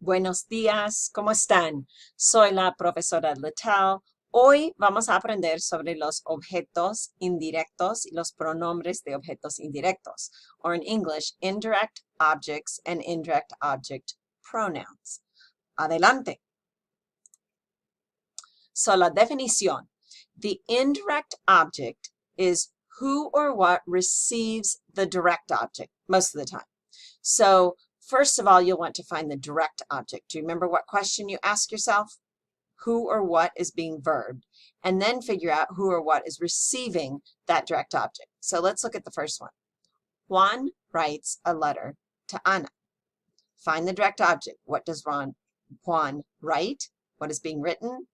Buenos días, ¿cómo están? Soy la profesora Littell. Hoy vamos a aprender sobre los objetos indirectos y los pronombres de objetos indirectos, or in English, indirect objects and indirect object pronouns. Adelante. So, la definición. The indirect object is who or what receives the direct object most of the time. So, first of all, you'll want to find the direct object. Do you remember what question you ask yourself? Who or what is being verbed? And then figure out who or what is receiving that direct object. So let's look at the first one. Juan writes a letter to Ana. Find the direct object. What does Juan write? What is being written?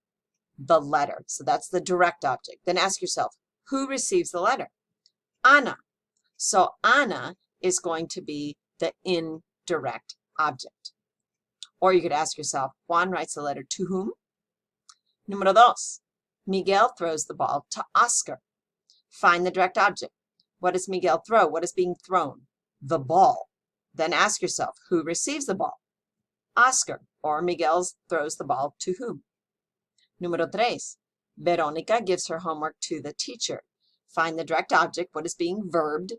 The letter. So that's the direct object. Then ask yourself, who receives the letter? Ana. So Ana is going to be the indirect object. Or you could ask yourself, Juan writes a letter to whom? Número dos, Miguel throws the ball to Oscar. Find the direct object. What does Miguel throw? What is being thrown? The ball. Then ask yourself, who receives the ball? Oscar, or Miguel throws the ball to whom? Número tres, Veronica gives her homework to the teacher. Find the direct object. What is being verbed?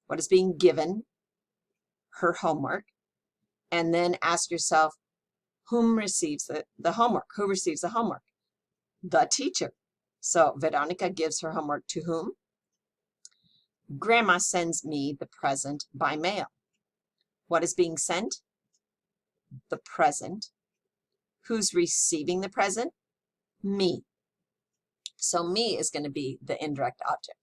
What is being given? Her homework. And then ask yourself, whom receives the homework? Who receives the homework? The teacher. So Veronica gives her homework to whom? Grandma sends me the present by mail. What is being sent? The present. Who's receiving the present? Me. So me is going to be the indirect object.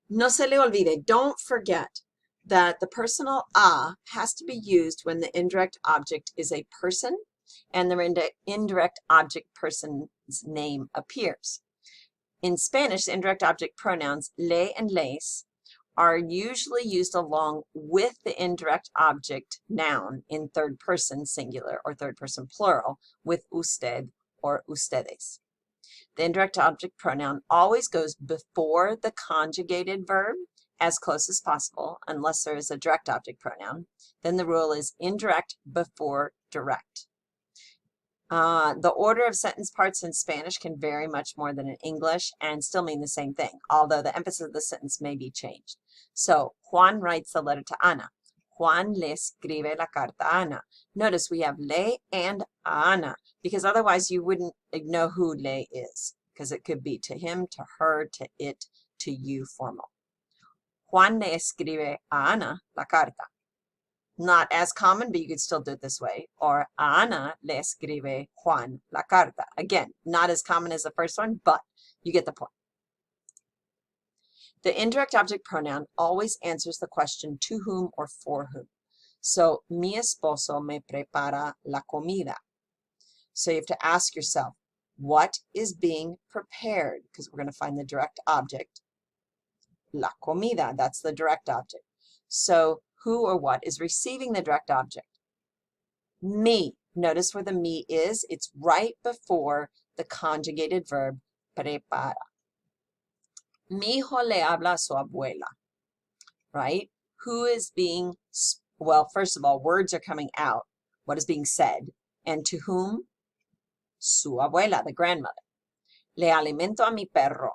No se le olvide, don't forget that the personal a has to be used when the indirect object is a person and the indirect object person's name appears. In Spanish, the indirect object pronouns le and les are usually used along with the indirect object noun in third person singular or third person plural with usted or ustedes. The indirect object pronoun always goes before the conjugated verb as close as possible, unless there is a direct object pronoun. Then the rule is indirect before direct. The order of sentence parts in Spanish can vary much more than in English and still mean the same thing, although the emphasis of the sentence may be changed. So, Juan writes the letter to Ana. Juan le escribe la carta a Ana. Notice we have le and Ana, because otherwise you wouldn't know who le is, because it could be to him, to her, to it, to you formal. Juan le escribe a Ana la carta. Not as common, but you could still do it this way. Or Ana le escribe Juan la carta. Again, not as common as the first one, but you get the point. The indirect object pronoun always answers the question to whom or for whom. So, mi esposo me prepara la comida. So you have to ask yourself, what is being prepared? Because we're going to find the direct object. La comida, that's the direct object. So, who or what is receiving the direct object? Me. Notice where the me is. It's right before the conjugated verb prepara. Mi hijo le habla a su abuela. Right? Who is being, well, first of all, words are coming out. What is being said? And to whom? Su abuela, the grandmother. Le alimento a mi perro.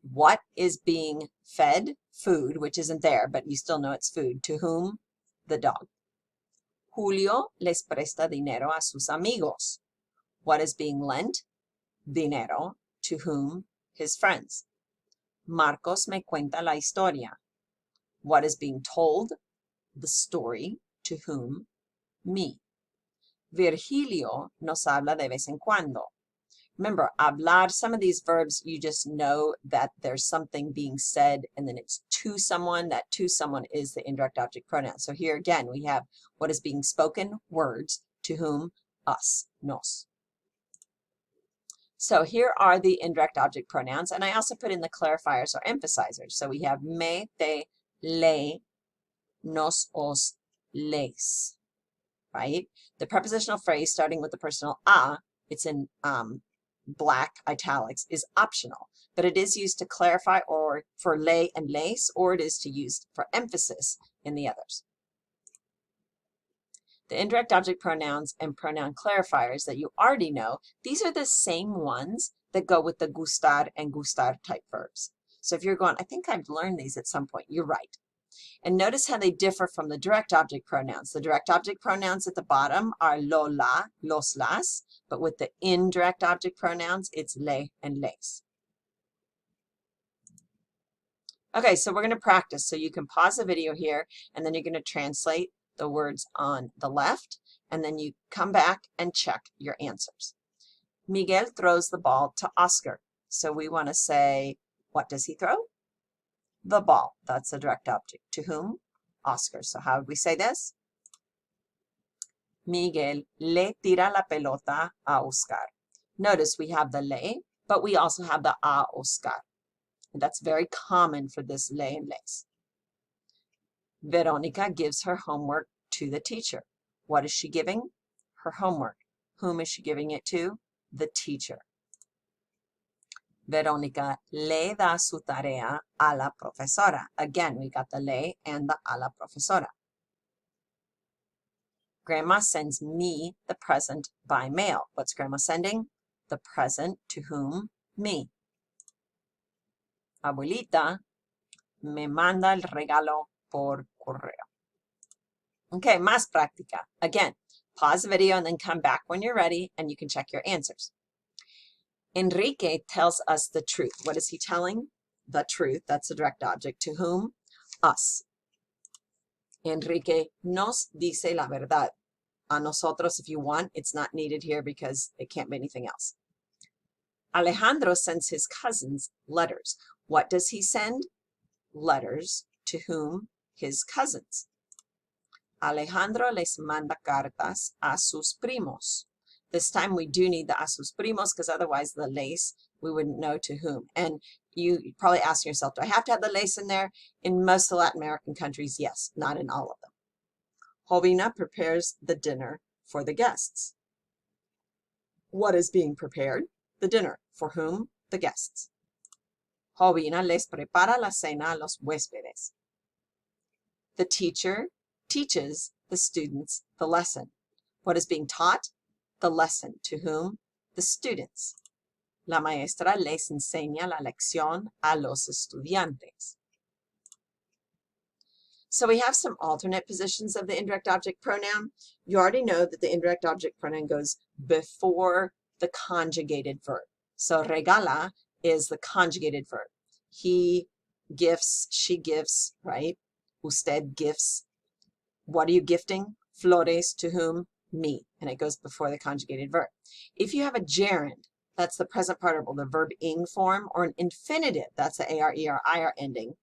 What is being fed? Food, which isn't there, but you still know it's food. To whom? The dog. Julio les presta dinero a sus amigos. What is being lent? Dinero. To whom? His friends. Marcos me cuenta la historia. What is being told? The story. To whom? Me. Virgilio nos habla de vez en cuando. Remember, hablar, some of these verbs, you just know that there's something being said and then it's to someone. That to someone is the indirect object pronoun. So here again, we have what is being spoken, words, to whom, us, nos. So here are the indirect object pronouns, and I also put in the clarifiers or emphasizers. So we have me, te, le, nos, os, les, right? The prepositional phrase starting with the personal a, it's in black italics, is optional, but it is used to clarify or for le and les, or it is to use for emphasis in the others. The indirect object pronouns and pronoun clarifiers that you already know, these are the same ones that go with the gustar and gustar type verbs. So if you're going, I think I've learned these at some point, you're right. And notice how they differ from the direct object pronouns. The direct object pronouns at the bottom are lo, la, los, las, but with the indirect object pronouns, it's le and les. Okay, so we're going to practice. So you can pause the video here, and then you're going to translate the words on the left, and then you come back and check your answers. Miguel throws the ball to Oscar. So we want to say, what does he throw? The ball. That's a direct object. To whom? Oscar. So how would we say this? Miguel le tira la pelota a Oscar. Notice we have the le, but we also have the a Oscar. And that's very common for this le and les. Veronica gives her homework to the teacher. What is she giving? Her homework. Whom is she giving it to? The teacher. Veronica le da su tarea a la profesora. Again, we got the le and the a la profesora. Grandma sends me the present by mail. What's Grandma sending? The present to whom? Me. Abuelita me manda el regalo por correo. Okay, más práctica. Again, pause the video and then come back when you're ready and you can check your answers. Enrique tells us the truth. What is he telling? The truth. That's a direct object. To whom? Us. Enrique nos dice la verdad. A nosotros, if you want. It's not needed here because it can't be anything else. Alejandro sends his cousins letters. What does he send? Letters. To whom? His cousins. Alejandro les manda cartas a sus primos. This time we do need the a sus primos because otherwise the les, we wouldn't know to whom. And you probably ask yourself, do I have to have the les in there? In most of the Latin American countries, yes, not in all of them. Jovina prepares the dinner for the guests. What is being prepared? The dinner. For whom? The guests. Jovina les prepara la cena a los huéspedes. The teacher teaches the students the lesson. What is being taught? The lesson. To whom? The students. La maestra les enseña la lección a los estudiantes. So we have some alternate positions of the indirect object pronoun. You already know that the indirect object pronoun goes before the conjugated verb. So regala is the conjugated verb. He gifts, she gifts, right? Usted gifts. What are you gifting? Flores. To whom? Me. And it goes before the conjugated verb. If you have a gerund, that's the present participle, the verb ing form, or an infinitive, that's the AR, ER, IR ending,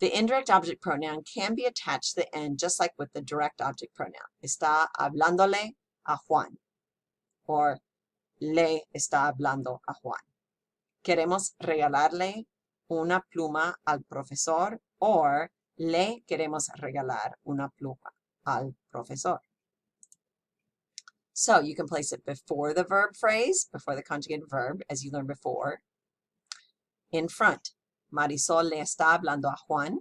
the indirect object pronoun can be attached to the end just like with the direct object pronoun. Está hablándole a Juan. Or le está hablando a Juan. Queremos regalarle una pluma al profesor. Or le queremos regalar una pluma al profesor. So you can place it before the verb phrase, before the conjugated verb, as you learned before. In front, Marisol le está hablando a Juan.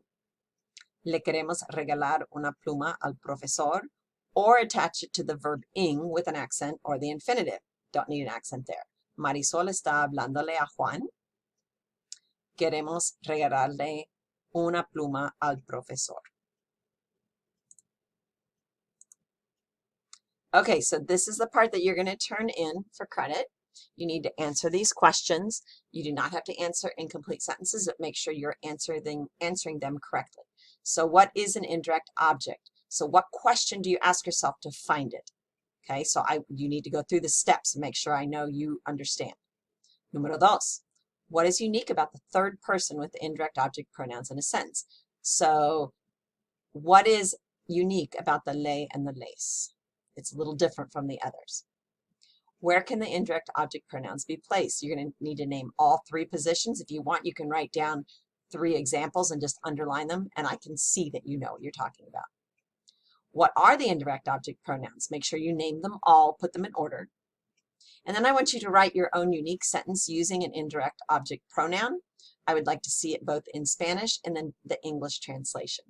Le queremos regalar una pluma al profesor. Or attach it to the verb ing with an accent or the infinitive. Don't need an accent there. Marisol está hablándole a Juan. Queremos regalarle una pluma al profesor. Okay, so this is the part that you're going to turn in for credit. You need to answer these questions. You do not have to answer incomplete sentences, but make sure you're answering them correctly. So what is an indirect object? So what question do you ask yourself to find it? Okay, so you need to go through the steps and make sure I know you understand. Número dos, what is unique about the third person with the indirect object pronouns in a sentence? So what is unique about the le and the les? It's a little different from the others. Where can the indirect object pronouns be placed? You're going to need to name all three positions. If you want, you can write down 3 examples and just underline them, and I can see that you know what you're talking about. What are the indirect object pronouns? Make sure you name them all, put them in order. And then I want you to write your own unique sentence using an indirect object pronoun. I would like to see it both in Spanish and then the English translation.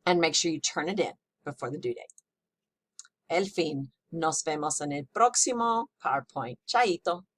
And make sure you turn it in before the due date. el fin. Nos vemos en el próximo PowerPoint. Chaito.